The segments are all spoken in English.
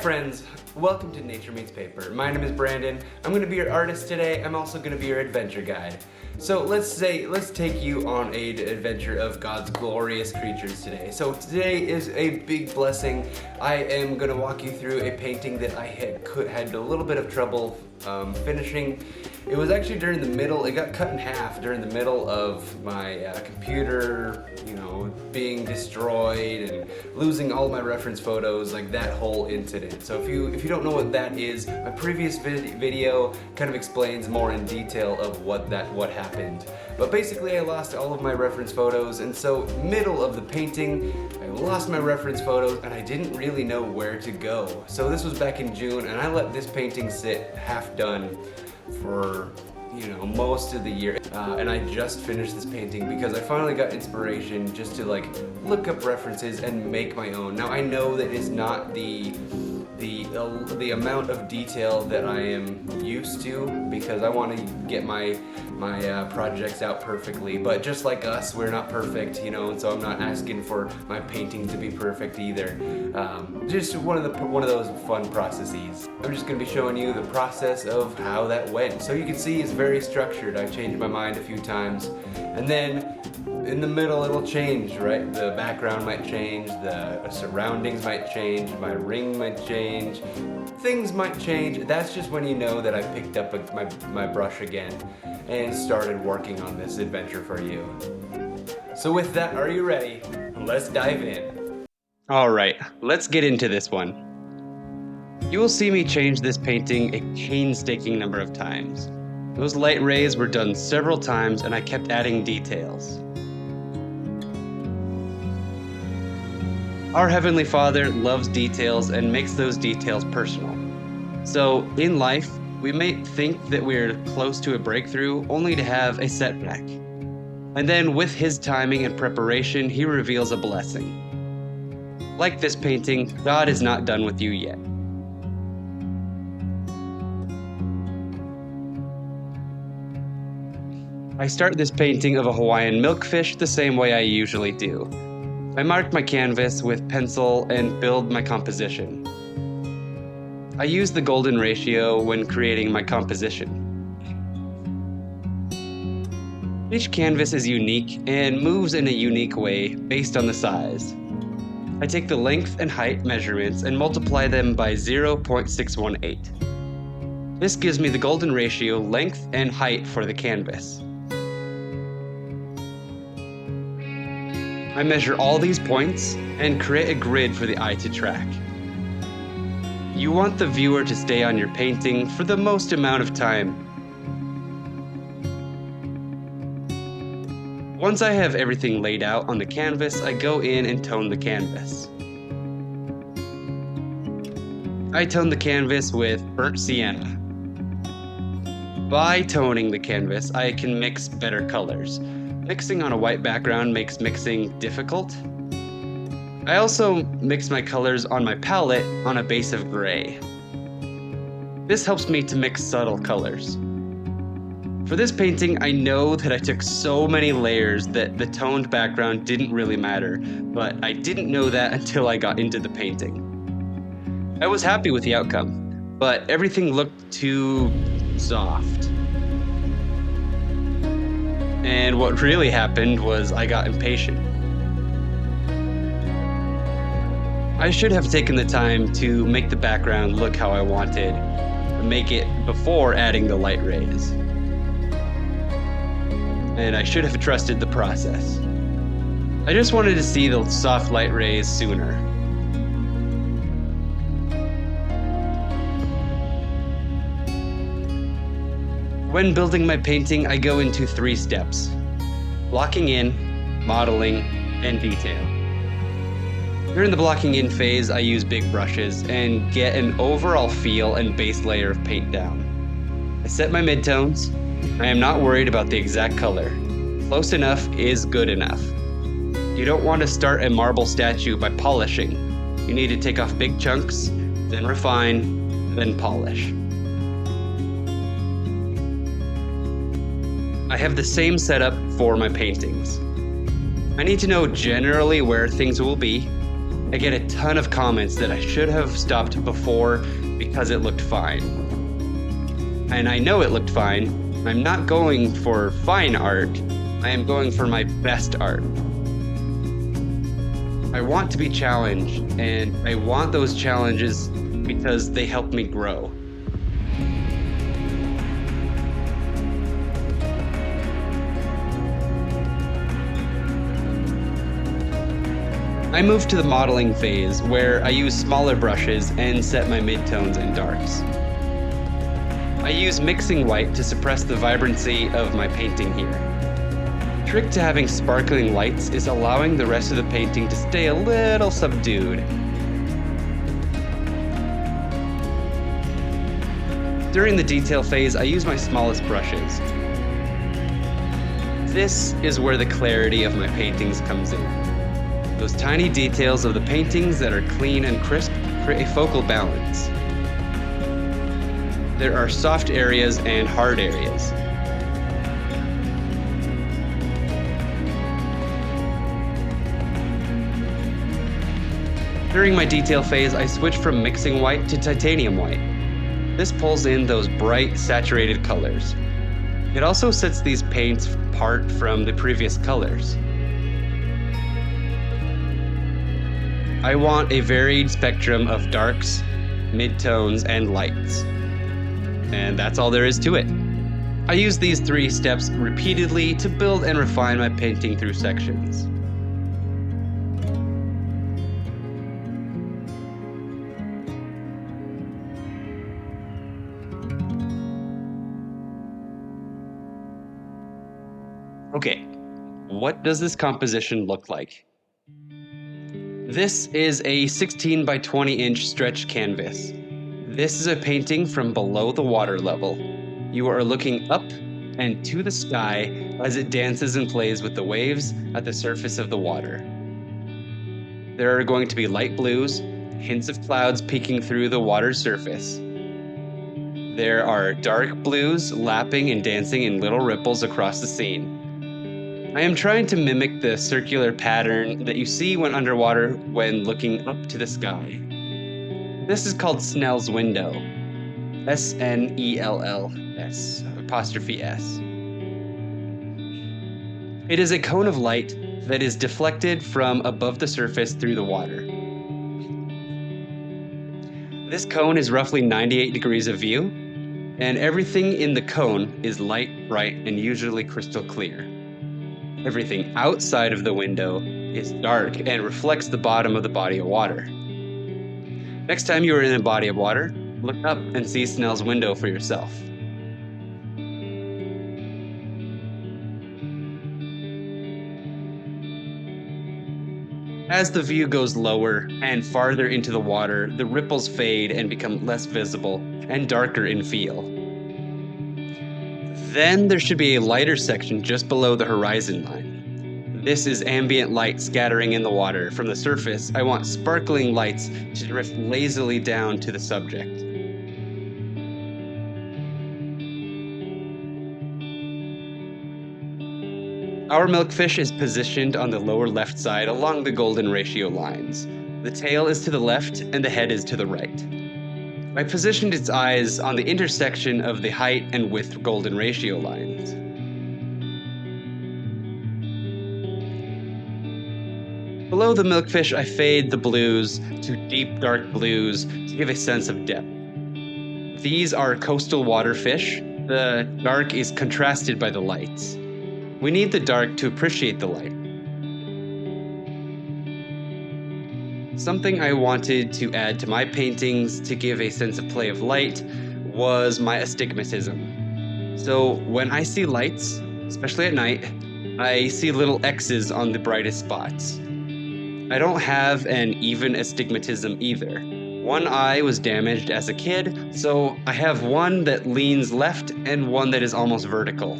friends, welcome to Nature Meets Paper. My name is Brandon. I'm going to be your artist today. I'm also going to be your adventure guide. So let's take you on an adventure of God's glorious creatures today. So today is a big blessing. I am going to walk you through a painting that I had a little bit of trouble finishing. It was actually during the middle, it got cut in half during the middle of my computer, being destroyed and losing all my reference photos, like that whole incident. So if you don't know what that is, my previous video kind of explains more in detail of what happened. But basically I lost all of my reference photos, and so middle of the painting, I lost my reference photos and I didn't really know where to go. So this was back in June, and I let this painting sit half done for most of the year, and I just finished this painting because I finally got inspiration just to look up references and make my own. Now I know that it's not the amount of detail that I am used to, because I want to get my projects out perfectly, but just like us, we're not perfect, and so I'm not asking for my painting to be perfect either. Just one of those fun processes. I'm just going to be showing you the process of how that went. So you can see it's very structured. I've changed my mind a few times, and then in the middle it'll change, right? The background might change, the surroundings might change, my ring might change, things might change. That's just when you know that I picked up my brush again and started working on this adventure for you. So with that, are you ready? Let's dive in. Alright, let's get into this one. You will see me change this painting a painstaking number of times. Those light rays were done several times, and I kept adding details. Our Heavenly Father loves details and makes those details personal. So, in life, we may think that we're close to a breakthrough only to have a setback. And then, with His timing and preparation, He reveals a blessing. Like this painting, God is not done with you yet. I start this painting of a Hawaiian milkfish the same way I usually do. I mark my canvas with pencil and build my composition. I use the golden ratio when creating my composition. Each canvas is unique and moves in a unique way based on the size. I take the length and height measurements and multiply them by 0.618. This gives me the golden ratio length and height for the canvas. I measure all these points and create a grid for the eye to track. You want the viewer to stay on your painting for the most amount of time. Once I have everything laid out on the canvas, I go in and tone the canvas. I tone the canvas with burnt sienna. By toning the canvas, I can mix better colors. Mixing on a white background makes mixing difficult. I also mix my colors on my palette on a base of gray. This helps me to mix subtle colors. For this painting, I know that I took so many layers that the toned background didn't really matter, but I didn't know that until I got into the painting. I was happy with the outcome, but everything looked too soft. And what really happened was I got impatient. I should have taken the time to make the background look how I wanted, make it before adding the light rays. And I should have trusted the process. I just wanted to see the soft light rays sooner. When building my painting, I go into 3 steps: blocking in, modeling, and detail. During the blocking in phase, I use big brushes and get an overall feel and base layer of paint down. I set my midtones. I am not worried about the exact color. Close enough is good enough. You don't want to start a marble statue by polishing. You need to take off big chunks, then refine, then polish. I have the same setup for my paintings. I need to know generally where things will be, I get a ton of comments that I should have stopped before because it looked fine. And I know it looked fine. I'm not going for fine art. I am going for my best art. I want to be challenged, and I want those challenges because they help me grow. I moved to the modeling phase where I use smaller brushes and set my midtones and darks. I use mixing white to suppress the vibrancy of my painting here. The trick to having sparkling lights is allowing the rest of the painting to stay a little subdued. During the detail phase, I use my smallest brushes. This is where the clarity of my paintings comes in. Those tiny details of the paintings that are clean and crisp create a focal balance. There are soft areas and hard areas. During my detail phase, I switch from mixing white to titanium white. This pulls in those bright, saturated colors. It also sets these paints apart from the previous colors. I want a varied spectrum of darks, midtones, and lights. And that's all there is to it. I use these 3 steps repeatedly to build and refine my painting through sections. Okay, what does this composition look like? This is a 16 by 20 inch stretch canvas. This is a painting from below the water level. You are looking up and to the sky as it dances and plays with the waves at the surface of the water. There are going to be light blues, hints of clouds peeking through the water's surface. There are dark blues lapping and dancing in little ripples across the scene. I am trying to mimic the circular pattern that you see when underwater when looking up to the sky. This is called Snell's window. S-N-E-L-L-S, apostrophe S. It is a cone of light that is deflected from above the surface through the water. This cone is roughly 98 degrees of view, and everything in the cone is light, bright, and usually crystal clear. Everything outside of the window is dark and reflects the bottom of the body of water. Next time you are in a body of water, look up and see Snell's window for yourself. As the view goes lower and farther into the water, the ripples fade and become less visible and darker in feel. Then there should be a lighter section just below the horizon line. This is ambient light scattering in the water. From the surface, I want sparkling lights to drift lazily down to the subject. Our milkfish is positioned on the lower left side along the golden ratio lines. The tail is to the left and the head is to the right. I positioned its eyes on the intersection of the height and width golden ratio lines. Below the milkfish, I fade the blues to deep dark blues to give a sense of depth. These are coastal water fish. The dark is contrasted by the lights. We need the dark to appreciate the light. Something I wanted to add to my paintings to give a sense of play of light was my astigmatism. So when I see lights, especially at night, I see little X's on the brightest spots. I don't have an even astigmatism either. One eye was damaged as a kid, so I have one that leans left and one that is almost vertical.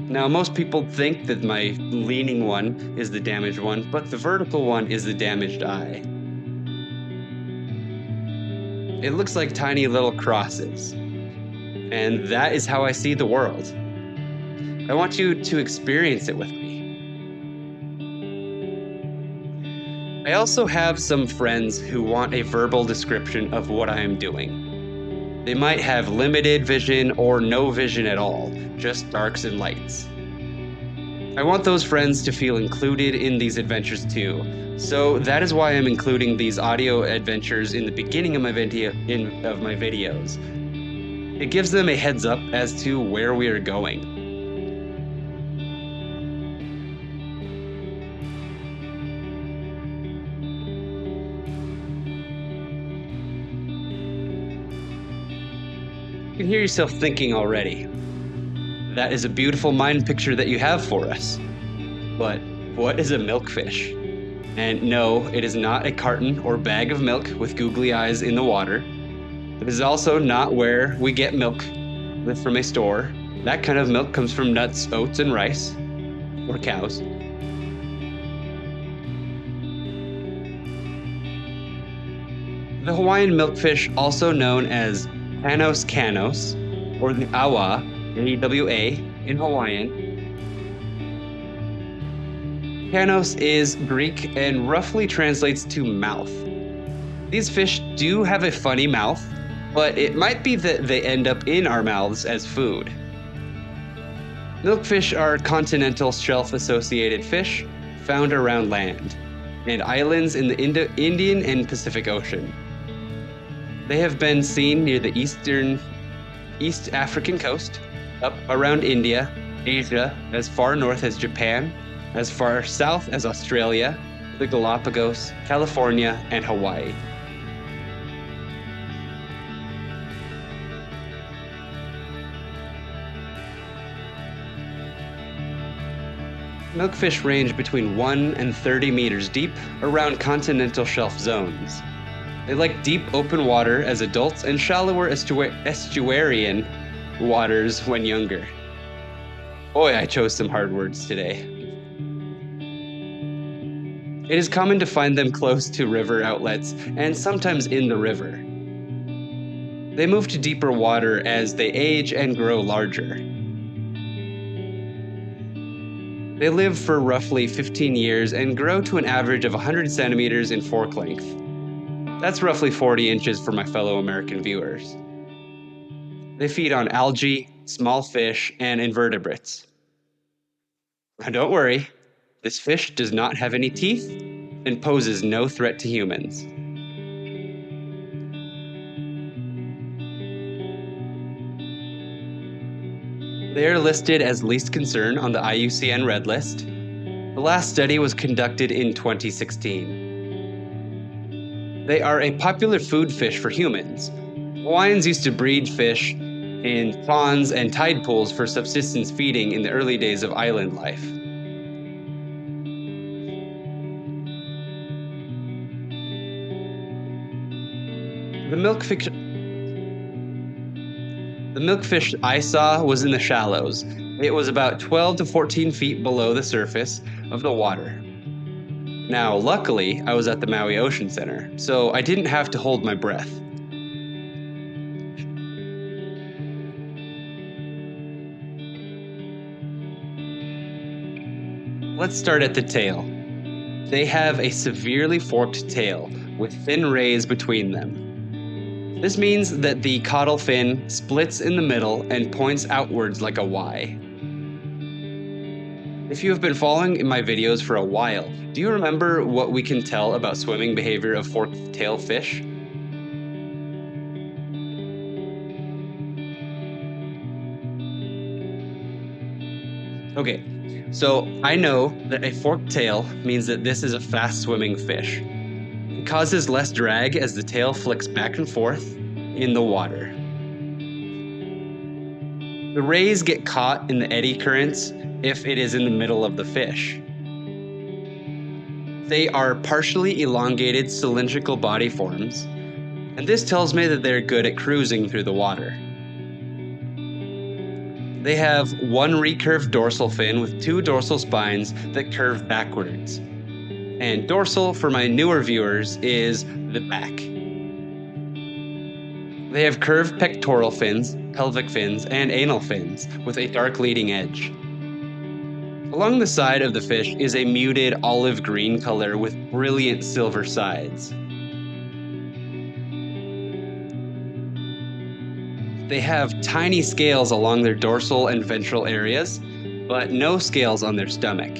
Now, most people think that my leaning one is the damaged one, but the vertical one is the damaged eye. It looks like tiny little crosses, and that is how I see the world. I want you to experience it with me. I also have some friends who want a verbal description of what I am doing. They might have limited vision or no vision at all, just darks and lights. I want those friends to feel included in these adventures too, so that is why I'm including these audio adventures in the beginning of my videos. It gives them a heads up as to where we are going. You can hear yourself thinking already. That is a beautiful mind picture that you have for us. But what is a milkfish? And no, it is not a carton or bag of milk with googly eyes in the water. It is also not where we get milk from a store. That kind of milk comes from nuts, oats, and rice, or cows. The Hawaiian milkfish, also known as Panos canos, or the awa, A-W-A, in Hawaiian. Panos is Greek and roughly translates to mouth. These fish do have a funny mouth, but it might be that they end up in our mouths as food. Milkfish are continental shelf-associated fish found around land and islands in the Indian and Pacific Ocean. They have been seen near the East African coast, up around India, Asia, as far north as Japan, as far south as Australia, the Galapagos, California, and Hawaii. Milkfish range between 1 and 30 meters deep around continental shelf zones. They like deep open water as adults and shallower estuarian waters when younger. Boy, I chose some hard words today. It is common to find them close to river outlets and sometimes in the river. They move to deeper water as they age and grow larger. They live for roughly 15 years and grow to an average of 100 centimeters in fork length. That's roughly 40 inches for my fellow American viewers. They feed on algae, small fish, and invertebrates. Now don't worry, this fish does not have any teeth and poses no threat to humans. They are listed as least concern on the IUCN Red List. The last study was conducted in 2016. They are a popular food fish for humans. Hawaiians used to breed fish in ponds and tide pools for subsistence feeding in the early days of island life. The milkfish I saw was in the shallows. It was about 12 to 14 feet below the surface of the water. Now, luckily, I was at the Maui Ocean Center, so I didn't have to hold my breath. Let's start at the tail. They have a severely forked tail with thin rays between them. This means that the caudal fin splits in the middle and points outwards like a Y. If you have been following my videos for a while, do you remember what we can tell about swimming behavior of forked-tailed fish? Okay, so I know that a forked tail means that this is a fast-swimming fish. It causes less drag as the tail flicks back and forth in the water. The rays get caught in the eddy currents if it is in the middle of the fish. They are partially elongated cylindrical body forms, and this tells me that they're good at cruising through the water. They have one recurved dorsal fin with two dorsal spines that curve backwards. And dorsal, for my newer viewers, is the back. They have curved pectoral fins, pelvic fins, and anal fins with a dark leading edge. Along the side of the fish is a muted olive green color with brilliant silver sides. They have tiny scales along their dorsal and ventral areas, but no scales on their stomach.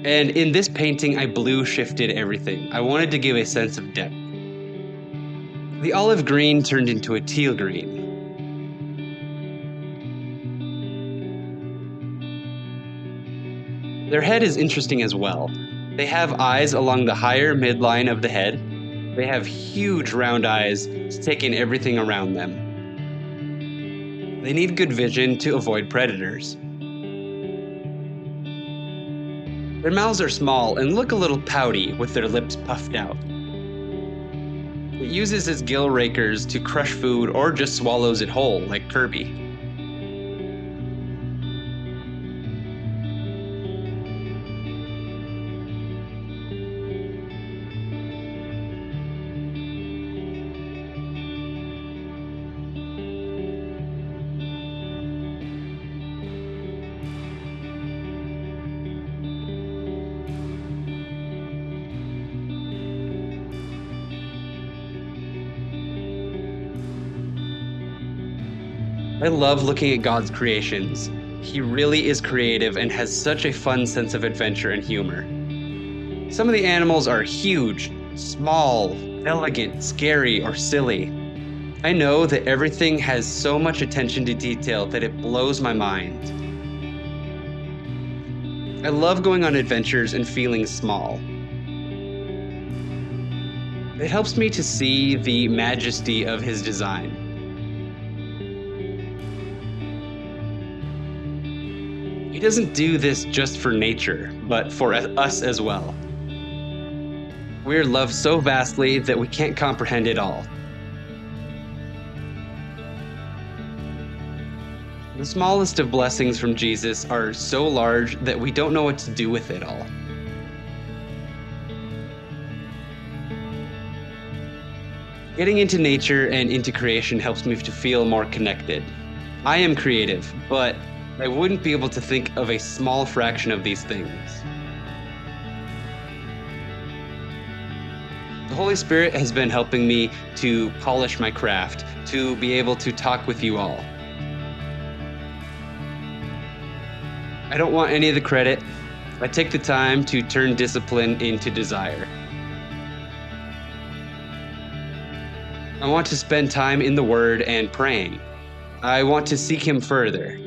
And in this painting, I blue shifted everything. I wanted to give a sense of depth. The olive green turned into a teal green. Their head is interesting as well. They have eyes along the higher midline of the head. They have huge round eyes to take in everything around them. They need good vision to avoid predators. Their mouths are small and look a little pouty with their lips puffed out. It uses its gill rakers to crush food or just swallows it whole, like Kirby. I love looking at God's creations. He really is creative and has such a fun sense of adventure and humor. Some of the animals are huge, small, elegant, scary, or silly. I know that everything has so much attention to detail that it blows my mind. I love going on adventures and feeling small. It helps me to see the majesty of his design. He doesn't do this just for nature, but for us as well. We're loved so vastly that we can't comprehend it all. The smallest of blessings from Jesus are so large that we don't know what to do with it all. Getting into nature and into creation helps me to feel more connected. I am creative, but I wouldn't be able to think of a small fraction of these things. The Holy Spirit has been helping me to polish my craft, to be able to talk with you all. I don't want any of the credit. I take the time to turn discipline into desire. I want to spend time in the Word and praying. I want to seek Him further.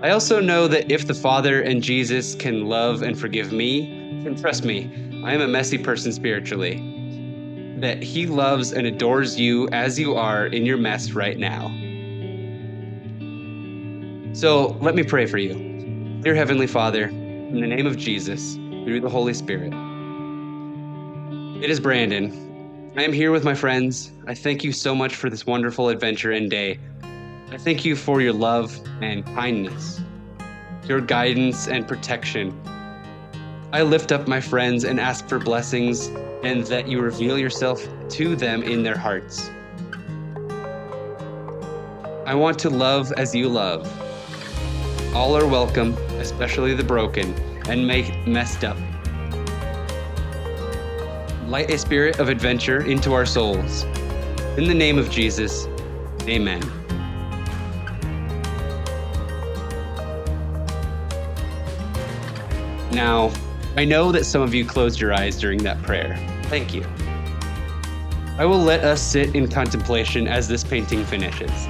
I also know that if the Father and Jesus can love and forgive me, and trust me, I am a messy person spiritually, that He loves and adores you as you are in your mess right now. So let me pray for you. Dear Heavenly Father, in the name of Jesus, through the Holy Spirit. It is Brandon. I am here with my friends. I thank you so much for this wonderful adventure and day. I thank you for your love and kindness, your guidance and protection. I lift up my friends and ask for blessings and that you reveal yourself to them in their hearts. I want to love as you love. All are welcome, especially the broken and messed up. Light a spirit of adventure into our souls. In the name of Jesus, amen. Now, I know that some of you closed your eyes during that prayer. Thank you. I will let us sit in contemplation as this painting finishes.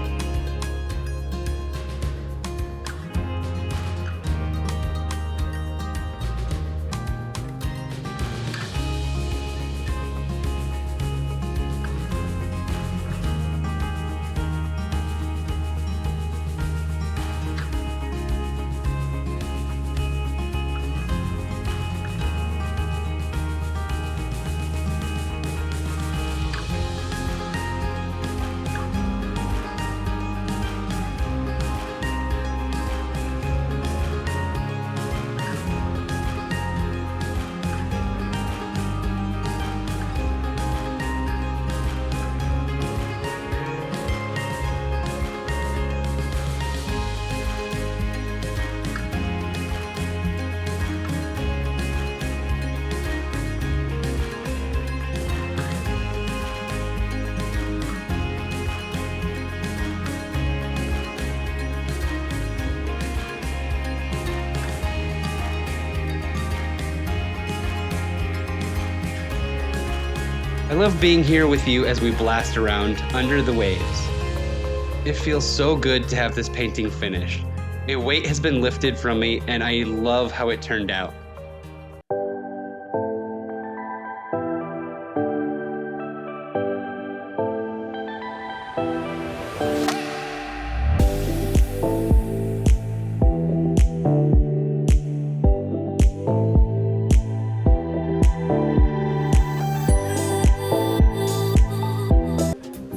love being here with you as we blast around under the waves. It feels so good to have this painting finished. A weight has been lifted from me, and I love how it turned out.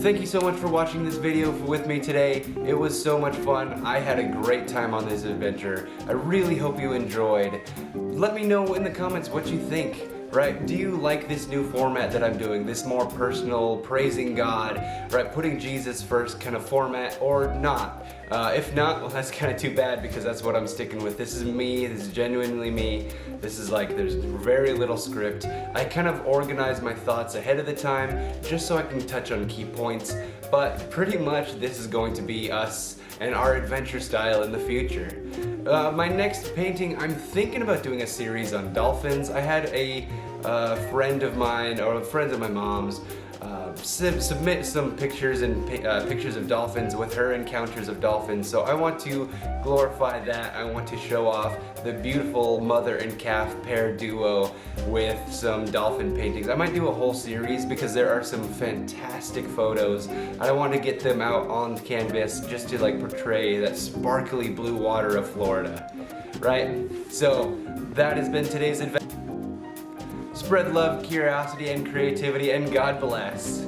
Thank you so much for watching this video with me today. It was so much fun. I had a great time on this adventure. I really hope you enjoyed. Let me know in the comments what you think. Right? Do you like this new format that I'm doing? This more personal, praising God, right? Putting Jesus first kind of format, or not? If not, well, that's kind of too bad, because that's what I'm sticking with. This is me. This is genuinely me. This is like, there's very little script. I kind of organize my thoughts ahead of the time just so I can touch on key points, but pretty much this is going to be us and our adventure style in the future. My next painting, I'm thinking about doing a series on dolphins. I had a friend of mine, or friends of my mom's, submit some pictures and pictures of dolphins with her encounters of dolphins. So I want to glorify that. I want to show off the beautiful mother and calf pair duo with some dolphin paintings. I might do a whole series because there are some fantastic photos. I want to get them out on canvas just to like portray that sparkly blue water of Florida, right? So that has been today's adventure. Spread love, curiosity, and creativity, and God bless.